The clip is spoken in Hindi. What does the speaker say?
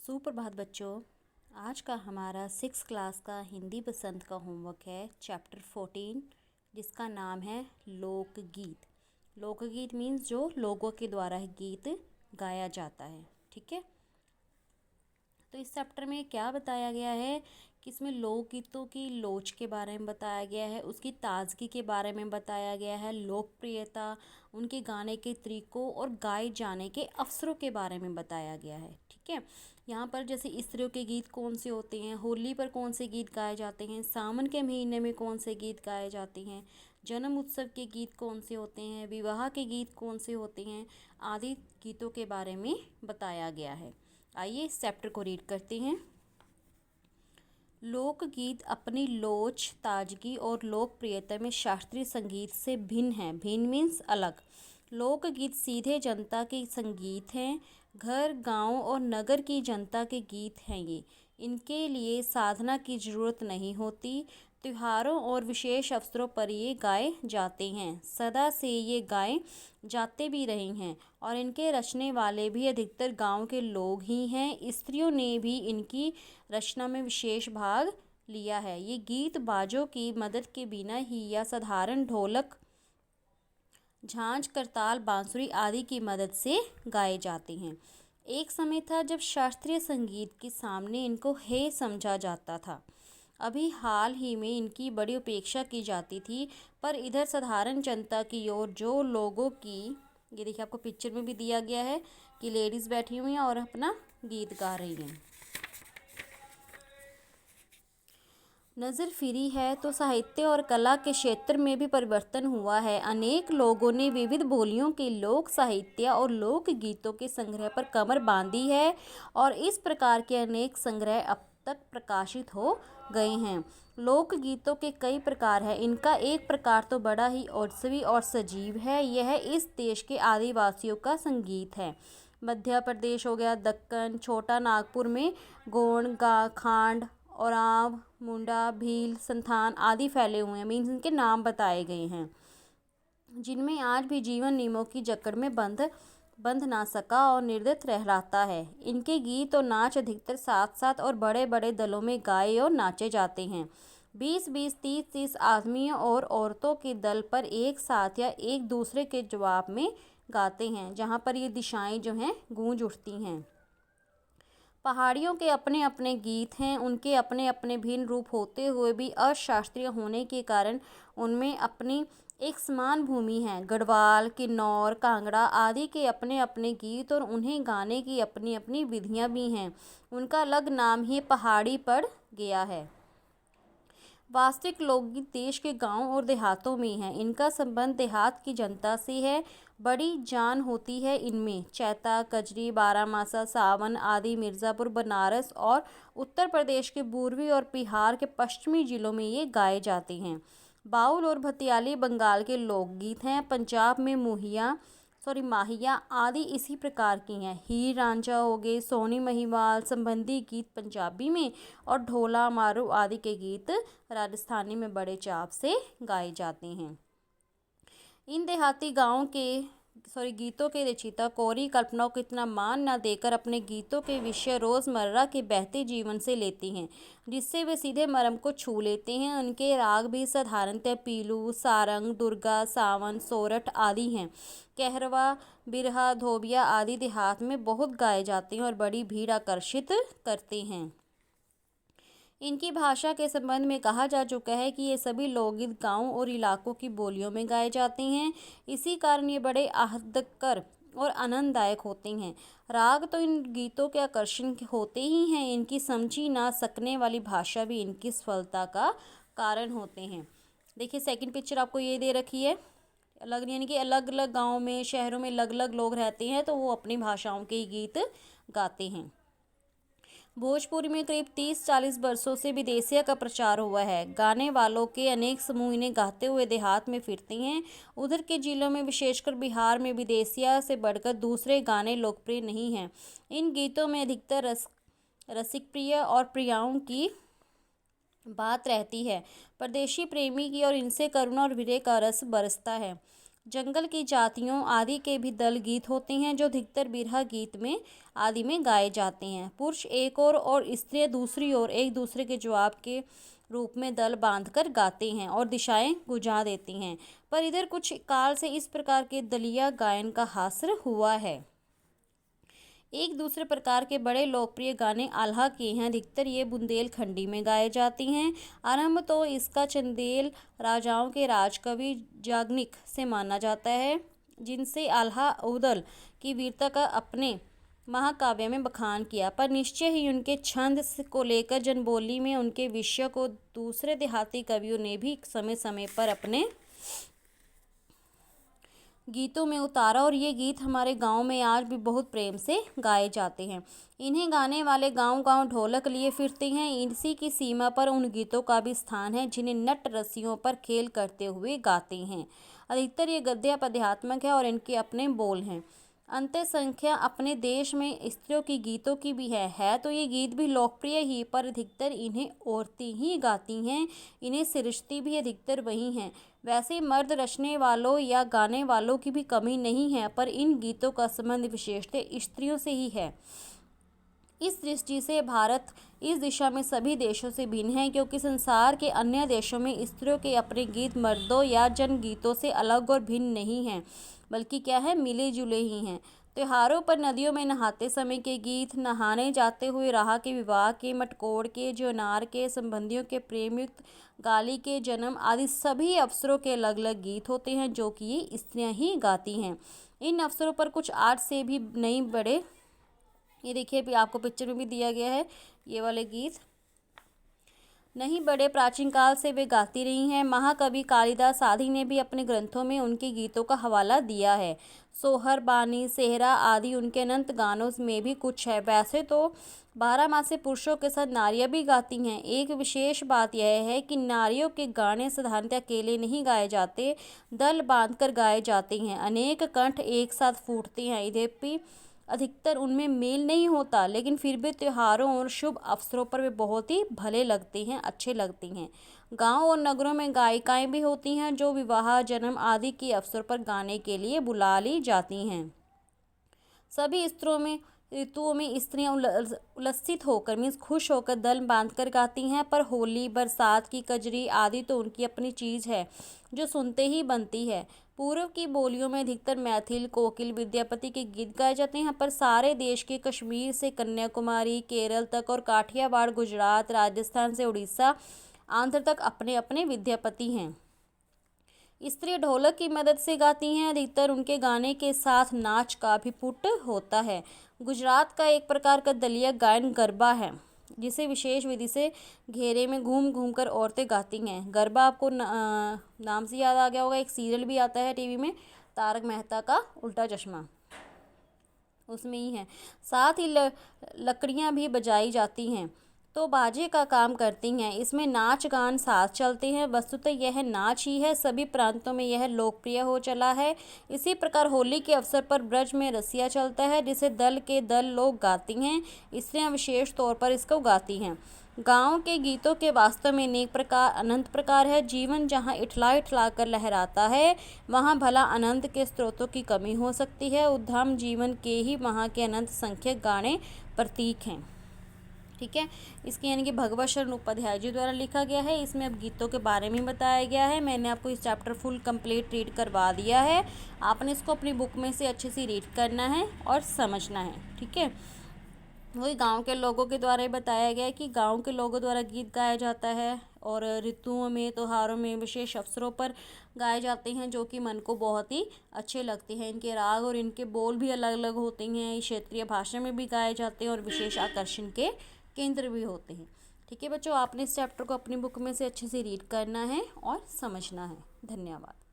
सुप्रभात बच्चों। आज का हमारा 6 क्लास का हिंदी बसंत का होमवर्क है चैप्टर 14, जिसका नाम है लोकगीत। लोकगीत मीन्स जो लोगों के द्वारा गीत गाया जाता है। ठीक है, तो इस चैप्टर में क्या बताया गया है कि इसमें लोकगीतों की लोच के बारे में बताया गया है, उसकी ताजगी के बारे में बताया गया है, लोकप्रियता, उनके गाने के तरीकों और गाए जाने के अवसरों के बारे में बताया गया है। ठीक है, यहाँ पर जैसे स्त्रियों के गीत कौन से होते हैं, होली पर कौन से गीत गाए जाते हैं, सावन के महीने में कौन से गीत गाए जाते हैं, जन्म उत्सव के गीत कौन से होते हैं, विवाह के गीत कौन से होते हैं, आदि गीतों के बारे में बताया गया है। आइए इस चैप्टर को रीड करते हैं। लोकगीत अपनी लोच, ताजगी और लोकप्रियता में शास्त्रीय संगीत से भिन्न हैं। भिन्न मीन्स अलग। लोकगीत सीधे जनता के संगीत हैं, घर, गांव और नगर की जनता के गीत हैं ये। इनके लिए साधना की ज़रूरत नहीं होती। त्योहारों और विशेष अवसरों पर ये गाए जाते हैं। सदा से ये गाए जाते भी रहे हैं और इनके रचने वाले भी अधिकतर गांव के लोग ही हैं। स्त्रियों ने भी इनकी रचना में विशेष भाग लिया है। ये गीत बाजों की मदद के बिना ही या साधारण ढोलक, झांझ, करताल, बांसुरी आदि की मदद से गाए जाते हैं। एक समय था जब शास्त्रीय संगीत के सामने इनको हे समझा जाता था। अभी हाल ही में इनकी बड़ी उपेक्षा की जाती थी, पर इधर साधारण जनता की ओर जो लोगों की, ये देखिए आपको पिक्चर में भी दिया गया है कि लेडीज़ बैठी हुई हैं और अपना गीत गा रही हैं, नज़र फिरी है तो साहित्य और कला के क्षेत्र में भी परिवर्तन हुआ है। अनेक लोगों ने विविध बोलियों के लोक साहित्य और लोक गीतों के संग्रह पर कमर बांधी है और इस प्रकार के अनेक संग्रह अब तक प्रकाशित हो गए हैं। लोक गीतों के कई प्रकार हैं। इनका एक प्रकार तो बड़ा ही उत्सवी और सजीव है। यह इस देश के आदिवासियों का संगीत है। मध्य प्रदेश हो गया, दक्कन, छोटा नागपुर में गोंड, खांड, ओरांव, मुंडा, भील, संथान आदि फैले हुए हैं। मीन्स इनके नाम बताए गए हैं, जिनमें आज भी जीवन नियमों की जकड़ में बंध ना सका और निर्दत रहलाता है। इनके गीत और नाच अधिकतर साथ साथ और बड़े बड़े दलों में गाए और नाचे जाते हैं। 20-20, 30-30 आदमियों और औरतों के दल पर एक साथ या एक दूसरे के जवाब में गाते हैं, जहाँ पर ये दिशाएं जो हैं गूंज उठती हैं। पहाड़ियों के अपने अपने गीत हैं। उनके अपने अपने भिन्न रूप होते हुए भी अशास्त्रीय होने के कारण उनमें अपनी एक समान भूमि है। गढ़वाल, किन्नौर, कांगड़ा आदि के अपने अपने गीत और उन्हें गाने की अपनी अपनी विधियां भी हैं। उनका अलग नाम ही पहाड़ी पड़ गया है। वास्तविक लोकगीत देश के गांव और देहातों में है। इनका संबंध देहात की जनता से है। बड़ी जान होती है इनमें। चैता, कजरी, बारामासा, सावन आदि मिर्ज़ापुर, बनारस और उत्तर प्रदेश के पूर्वी और बिहार के पश्चिमी जिलों में ये गाए जाते हैं। बाउल और भतियाली बंगाल के लोकगीत हैं। पंजाब में माहिया आदि इसी प्रकार की हैं। हीर रांझा हो गए, सोनी महिवाल संबंधी गीत पंजाबी में और ढोला मारू आदि के गीत राजस्थानी में बड़े चाव से गाए जाते हैं। इन देहाती गाँव के गीतों के रचयिता कोरी कल्पना को इतना मान न देकर अपने गीतों के विषय रोज़मर्रा के बहते जीवन से लेते हैं, जिससे वे सीधे मर्म को छू लेते हैं। उनके राग भी साधारणतः पीलू, सारंग, दुर्गा, सावन, सोरठ आदि हैं। कहरवा, बिरहा, धोबिया आदि देहात में बहुत गाए जाते हैं और बड़ी भीड़ आकर्षित करते हैं। इनकी भाषा के संबंध में कहा जा चुका है कि ये सभी लोकगीत गाँव और इलाकों की बोलियों में गाए जाते हैं। इसी कारण ये बड़े आहतकर और आनंददायक होते हैं। राग तो इन गीतों के आकर्षण होते ही हैं, इनकी समझी ना सकने वाली भाषा भी इनकी सफलता का कारण होते हैं। देखिए सेकंड पिक्चर आपको ये दे रखी है। अलग यानी कि अलग अलग गाँव में, शहरों में अलग अलग लोग रहते हैं, तो वो अपनी भाषाओं के गीत गाते हैं। भोजपुरी में करीब 30-40 वर्षों से विदेशिया का प्रचार हुआ है। गाने वालों के अनेक समूह इन्हें गाते हुए देहात में फिरते हैं। उधर के जिलों में विशेषकर बिहार में विदेशिया से बढ़कर दूसरे गाने लोकप्रिय नहीं हैं। इन गीतों में अधिकतर रसिकप्रिय और प्रियाओं की बात रहती है, परदेशी प्रेमी की, और इनसे करुणा और विरह का रस बरसता है। जंगल की जातियों आदि के भी दल गीत होते हैं जो अधिकतर बिरहा गीत में आदि में गाए जाते हैं। पुरुष एक ओर और स्त्रियां दूसरी ओर एक दूसरे के जवाब के रूप में दल बांधकर गाते हैं और दिशाएं बुझा देती हैं। पर इधर कुछ काल से इस प्रकार के दलिया गायन का हास्य हुआ है। एक दूसरे प्रकार के बड़े लोकप्रिय गाने आल्हा के हैं। अधिकतर ये बुंदेलखंडी में गाए जाती हैं। आरंभ तो इसका चंदेल राजाओं के राजकवि याज्ञनिक से माना जाता है, जिनसे आल्हा उदल की वीरता का अपने महाकाव्य में बखान किया। पर निश्चय ही उनके छंद को लेकर जनबोली में उनके विषय को दूसरे देहाती कवियों ने भी समय समय पर अपने गीतों में उतारा और ये गीत हमारे गांव में आज भी बहुत प्रेम से गाए जाते हैं। इन्हें गाने वाले गांव-गांव ढोलक लिए फिरते हैं। इसी की सीमा पर उन गीतों का भी स्थान है जिन्हें नट रस्सियों पर खेल करते हुए गाते हैं। अधिकतर ये गद्य पद्यात्मक है और इनके अपने बोल हैं। अंत्य संख्या अपने देश में स्त्रियों की गीतों की भी है तो ये गीत भी लोकप्रिय ही, पर अधिकतर इन्हें औरतें ही गाती हैं। इन्हें सृजती भी अधिकतर वही हैं। वैसे मर्द रचने वालों या गाने वालों की भी कमी नहीं है, पर इन गीतों का संबंध विशेषतः स्त्रियों से ही है। इस दृष्टि से भारत इस दिशा में सभी देशों से भिन्न है, क्योंकि संसार के अन्य देशों में स्त्रियों के अपने गीत मर्दों या जनगीतों से अलग और भिन्न नहीं हैं, बल्कि क्या है, मिले जुले ही हैं। त्योहारों पर नदियों में नहाते समय के गीत, नहाने जाते हुए राह के, विवाह के, मटकोड़ के, ज्योनार के, संबंधियों के प्रेमयुक्त, गाली के, जन्म आदि सभी अवसरों के अलग अलग गीत होते हैं जो कि ये स्त्रियाँ ही गाती हैं। इन अवसरों पर कुछ आज से भी नहीं बड़े, ये देखिए अभी आपको पिक्चर में भी दिया गया है ये वाले गीत, नहीं बड़े प्राचीन काल से वे गाती रही हैं। महाकवि कालिदास आदि ने भी अपने ग्रंथों में उनके गीतों का हवाला दिया है। सोहर, बानी, सेहरा आदि उनके अनंत गानों में भी कुछ है। वैसे तो 12 मासी पुरुषों के साथ नारियां भी गाती हैं। एक विशेष बात यह है कि नारियों के गाने साधारणतः अकेले नहीं गाए जाते, दल बांधकर गाए जाते हैं। अनेक कंठ एक साथ फूटते हैं, यद्यपि अधिकतर उनमें मेल नहीं होता, लेकिन फिर भी त्योहारों और शुभ अवसरों पर वे बहुत ही भले लगते हैं, अच्छे लगते हैं। गांव और नगरों में गायिकाएं भी होती हैं जो विवाह, जन्म आदि के अवसर पर गाने के लिए बुला ली जाती हैं। सभी ऋतुओं में स्त्रियां उल्लसित होकर मीन्स खुश होकर दल बांधकर गाती हैं, पर होली, बरसात की कजरी आदि तो उनकी अपनी चीज़ है जो सुनते ही बनती है। पूर्व की बोलियों में अधिकतर मैथिल, कोकिल, विद्यापति के गीत गाए जाते हैं, पर सारे देश के कश्मीर से कन्याकुमारी, केरल तक और काठियावाड़, गुजरात, राजस्थान से उड़ीसा, आंध्र तक अपने अपने विद्यापति हैं। स्त्री ढोलक की मदद से गाती हैं। अधिकतर उनके गाने के साथ नाच का भी पुट होता है। गुजरात का एक प्रकार का दलिया गायन गरबा है, जिसे विशेष विधि से घेरे में घूम घूम कर औरतें गाती हैं। गरबा आपको नाम से याद आ गया होगा, एक सीरियल भी आता है टीवी में, तारक मेहता का उल्टा चश्मा, उसमें ही है। साथ ही लकड़ियाँ भी बजाई जाती हैं तो बाजे का काम करती हैं। इसमें नाच गान साथ चलते हैं। वस्तुतः यह नाच ही है, सभी प्रांतों में यह लोकप्रिय हो चला है। इसी प्रकार होली के अवसर पर ब्रज में रसिया चलता है, जिसे दल के दल लोग गाती हैं। स्त्रियां विशेष तौर पर इसको गाती हैं। गाँव के गीतों के वास्तव में अनंत प्रकार है। जीवन जहाँ इठला इठला कर लहराता है, वहाँ भला आनंद के स्रोतों की कमी हो सकती है। उद्दाम जीवन के ही वहाँ के अनंत संख्यक गाने प्रतीक हैं। ठीक है, इसके यानी कि भगवत शरण उपाध्याय जी द्वारा लिखा गया है। इसमें अब गीतों के बारे में बताया गया है। मैंने आपको इस चैप्टर फुल कंप्लीट रीड करवा दिया है। आपने इसको अपनी बुक में से अच्छे से रीड करना है और समझना है। ठीक है, वही गांव के लोगों के द्वारा ही बताया गया है कि गांव के लोगों द्वारा गीत गाया जाता है और ऋतुओं में, त्योहारों में, विशेष अवसरों पर गाए जाते हैं, जो कि मन को बहुत ही अच्छे लगते हैं। इनके राग और इनके बोल भी अलग अलग होते हैं। क्षेत्रीय भाषा में भी गाए जाते हैं और विशेष आकर्षण के केंद्र भी होते हैं। ठीक है बच्चों, आपने इस चैप्टर को अपनी बुक में से अच्छे से रीड करना है और समझना है। धन्यवाद।